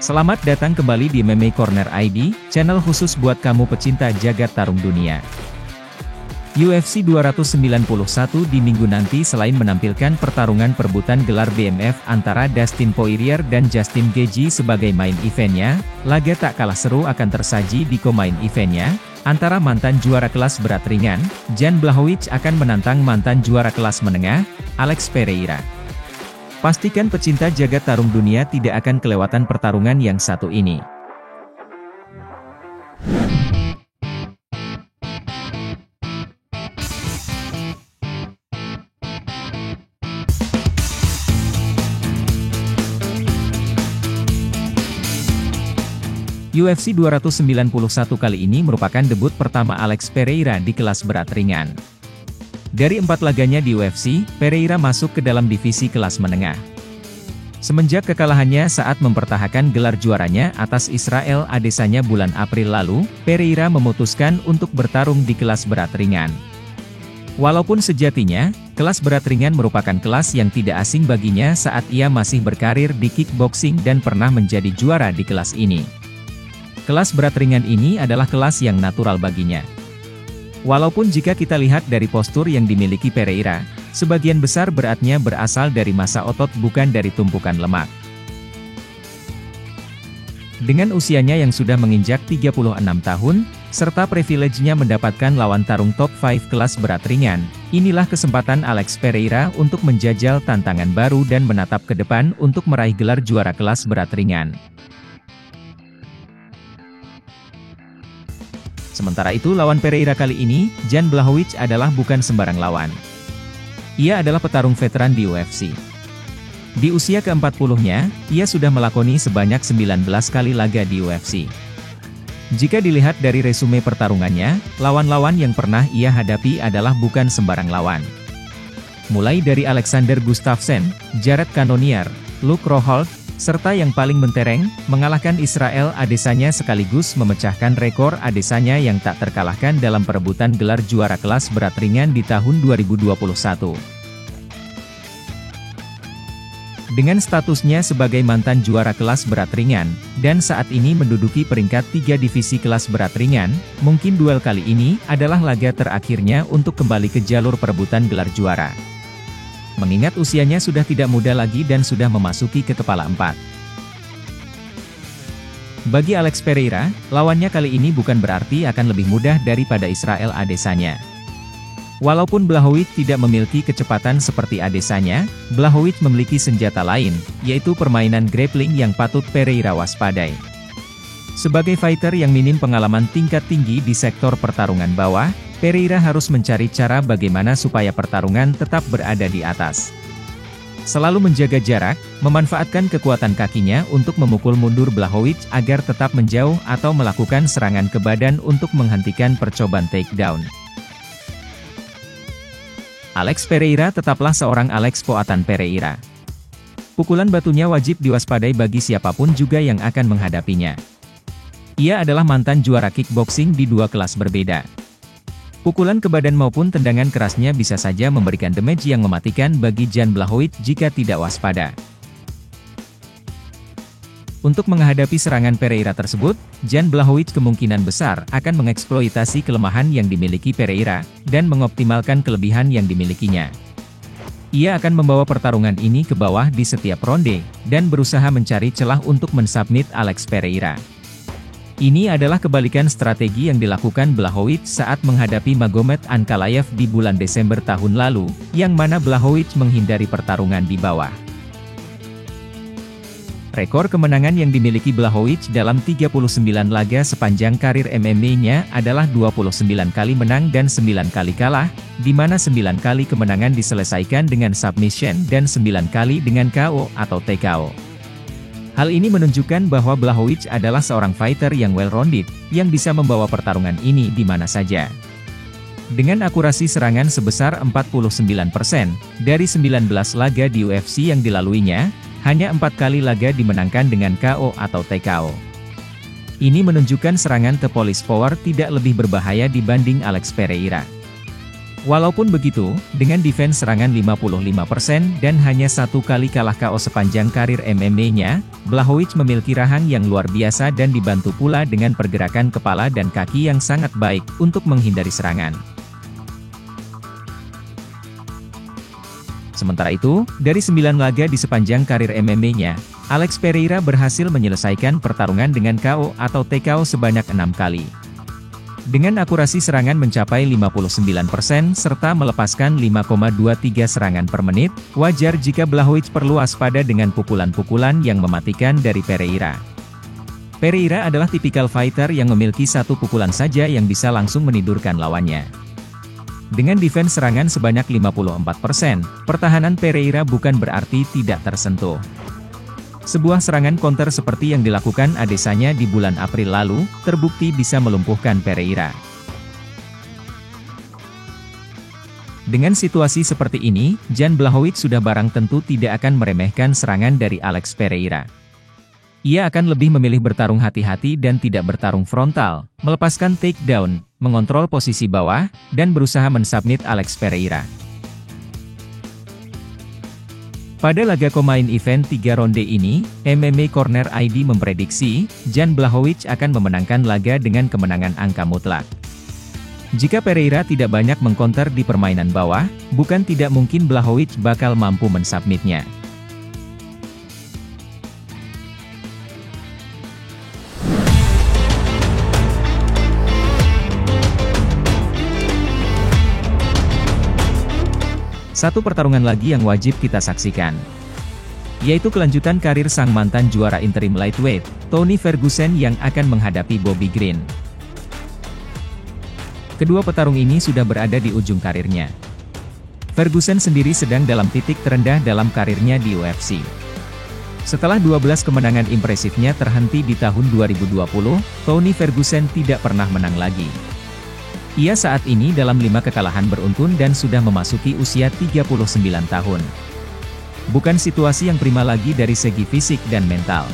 Selamat datang kembali di MMA Corner ID, channel khusus buat kamu pecinta jagat tarung dunia. UFC 291 di minggu nanti selain menampilkan pertarungan perebutan gelar BMF antara Dustin Poirier dan Justin Gaethje sebagai main eventnya, laga tak kalah seru akan tersaji di co-main eventnya, antara mantan juara kelas berat ringan, Jan Blachowicz akan menantang mantan juara kelas menengah, Alex Pereira. Pastikan pecinta jagat tarung dunia tidak akan kelewatan pertarungan yang satu ini. UFC 291 kali ini merupakan debut pertama Alex Pereira di kelas berat ringan. Dari 4 laganya di UFC, Pereira masuk ke dalam divisi kelas menengah. Semenjak kekalahannya saat mempertahankan gelar juaranya atas Israel Adesanya bulan April lalu, Pereira memutuskan untuk bertarung di kelas berat ringan. Walaupun sejatinya, kelas berat ringan merupakan kelas yang tidak asing baginya saat ia masih berkarir di kickboxing dan pernah menjadi juara di kelas ini. Kelas berat ringan ini adalah kelas yang natural baginya. Walaupun jika kita lihat dari postur yang dimiliki Pereira, sebagian besar beratnya berasal dari massa otot bukan dari tumpukan lemak. Dengan usianya yang sudah menginjak 36 tahun, serta privilege-nya mendapatkan lawan tarung top 5 kelas berat ringan, inilah kesempatan Alex Pereira untuk menjajal tantangan baru dan menatap ke depan untuk meraih gelar juara kelas berat ringan. Sementara itu lawan Pereira kali ini, Jan Blachowicz adalah bukan sembarang lawan. Ia adalah petarung veteran di UFC. Di usia ke-40-nya, ia sudah melakoni sebanyak 19 kali laga di UFC. Jika dilihat dari resume pertarungannya, lawan-lawan yang pernah ia hadapi adalah bukan sembarang lawan. Mulai dari Alexander Gustafsson, Jared Cannonier, Luke Rockhold, serta yang paling mentereng, mengalahkan Israel Adesanya sekaligus memecahkan rekor Adesanya yang tak terkalahkan dalam perebutan gelar juara kelas berat ringan di tahun 2021. Dengan statusnya sebagai mantan juara kelas berat ringan, dan saat ini menduduki peringkat 3 divisi kelas berat ringan, mungkin duel kali ini adalah laga terakhirnya untuk kembali ke jalur perebutan gelar juara. Mengingat usianya sudah tidak muda lagi dan sudah memasuki ke kepala 4. Bagi Alex Pereira, lawannya kali ini bukan berarti akan lebih mudah daripada Israel Adesanya. Walaupun Blachowicz tidak memiliki kecepatan seperti Adesanya, Blachowicz memiliki senjata lain, yaitu permainan grappling yang patut Pereira waspadai. Sebagai fighter yang minim pengalaman tingkat tinggi di sektor pertarungan bawah, Pereira harus mencari cara bagaimana supaya pertarungan tetap berada di atas. Selalu menjaga jarak, memanfaatkan kekuatan kakinya untuk memukul mundur Blachowicz agar tetap menjauh atau melakukan serangan ke badan untuk menghentikan percobaan takedown. Alex Pereira tetaplah seorang Alex Poatan Pereira. Pukulan batunya wajib diwaspadai bagi siapapun juga yang akan menghadapinya. Ia adalah mantan juara kickboxing di 2 kelas berbeda. Pukulan ke badan maupun tendangan kerasnya bisa saja memberikan damage yang mematikan bagi Jan Blachowicz jika tidak waspada. Untuk menghadapi serangan Pereira tersebut, Jan Blachowicz kemungkinan besar akan mengeksploitasi kelemahan yang dimiliki Pereira, dan mengoptimalkan kelebihan yang dimilikinya. Ia akan membawa pertarungan ini ke bawah di setiap ronde, dan berusaha mencari celah untuk mensubmit Alex Pereira. Ini adalah kebalikan strategi yang dilakukan Blachowicz saat menghadapi Magomed Ankalaev di bulan Desember tahun lalu, yang mana Blachowicz menghindari pertarungan di bawah. Rekor kemenangan yang dimiliki Blachowicz dalam 39 laga sepanjang karir MMA-nya adalah 29 kali menang dan 9 kali kalah, di mana 9 kali kemenangan diselesaikan dengan submission dan 9 kali dengan KO atau TKO. Hal ini menunjukkan bahwa Blachowicz adalah seorang fighter yang well-rounded, yang bisa membawa pertarungan ini di mana saja. Dengan akurasi serangan sebesar 49%, dari 19 laga di UFC yang dilaluinya, hanya 4 kali laga dimenangkan dengan KO atau TKO. Ini menunjukkan serangan ke police power tidak lebih berbahaya dibanding Alex Pereira. Walaupun begitu, dengan defense serangan 55% dan hanya 1 kali kalah KO sepanjang karir MMA-nya, Blachowicz memiliki rahang yang luar biasa dan dibantu pula dengan pergerakan kepala dan kaki yang sangat baik untuk menghindari serangan. Sementara itu, dari 9 laga di sepanjang karir MMA-nya, Alex Pereira berhasil menyelesaikan pertarungan dengan KO atau TKO sebanyak 6 kali. Dengan akurasi serangan mencapai 59% serta melepaskan 5,23 serangan per menit, wajar jika Blachowicz perlu waspada dengan pukulan-pukulan yang mematikan dari Pereira. Pereira adalah tipikal fighter yang memiliki satu pukulan saja yang bisa langsung menidurkan lawannya. Dengan defense serangan sebanyak 54%, pertahanan Pereira bukan berarti tidak tersentuh. Sebuah serangan counter seperti yang dilakukan Adesanya di bulan April lalu, terbukti bisa melumpuhkan Pereira. Dengan situasi seperti ini, Jan Blachowicz sudah barang tentu tidak akan meremehkan serangan dari Alex Pereira. Ia akan lebih memilih bertarung hati-hati dan tidak bertarung frontal, melepaskan takedown, mengontrol posisi bawah, dan berusaha mensubmit Alex Pereira. Pada laga co-main event 3 ronde ini, MMA Corner ID memprediksi, Jan Blachowicz akan memenangkan laga dengan kemenangan angka mutlak. Jika Pereira tidak banyak mengkonter di permainan bawah, bukan tidak mungkin Blachowicz bakal mampu mensubmitnya. Satu pertarungan lagi yang wajib kita saksikan, yaitu kelanjutan karir sang mantan juara interim lightweight, Tony Ferguson yang akan menghadapi Bobby Green. Kedua petarung ini sudah berada di ujung karirnya. Ferguson sendiri sedang dalam titik terendah dalam karirnya di UFC. Setelah 12 kemenangan impresifnya terhenti di tahun 2020, Tony Ferguson tidak pernah menang lagi. Ia saat ini dalam 5 kekalahan beruntun dan sudah memasuki usia 39 tahun. Bukan situasi yang prima lagi dari segi fisik dan mental.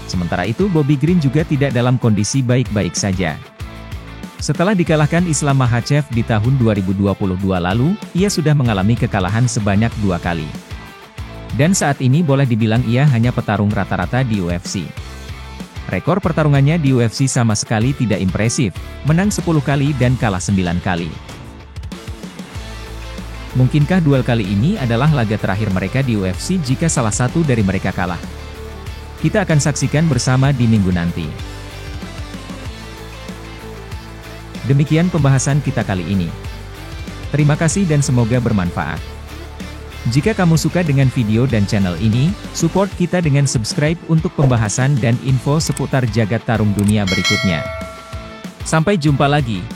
Sementara itu Bobby Green juga tidak dalam kondisi baik-baik saja. Setelah dikalahkan Islam Makhachev di tahun 2022 lalu, ia sudah mengalami kekalahan sebanyak 2 kali. Dan saat ini boleh dibilang ia hanya petarung rata-rata di UFC. Rekor pertarungannya di UFC sama sekali tidak impresif, menang 10 kali dan kalah 9 kali. Mungkinkah duel kali ini adalah laga terakhir mereka di UFC jika salah satu dari mereka kalah? Kita akan saksikan bersama di minggu nanti. Demikian pembahasan kita kali ini. Terima kasih dan semoga bermanfaat. Jika kamu suka dengan video dan channel ini, support kita dengan subscribe untuk pembahasan dan info seputar jagat tarung dunia berikutnya. Sampai jumpa lagi.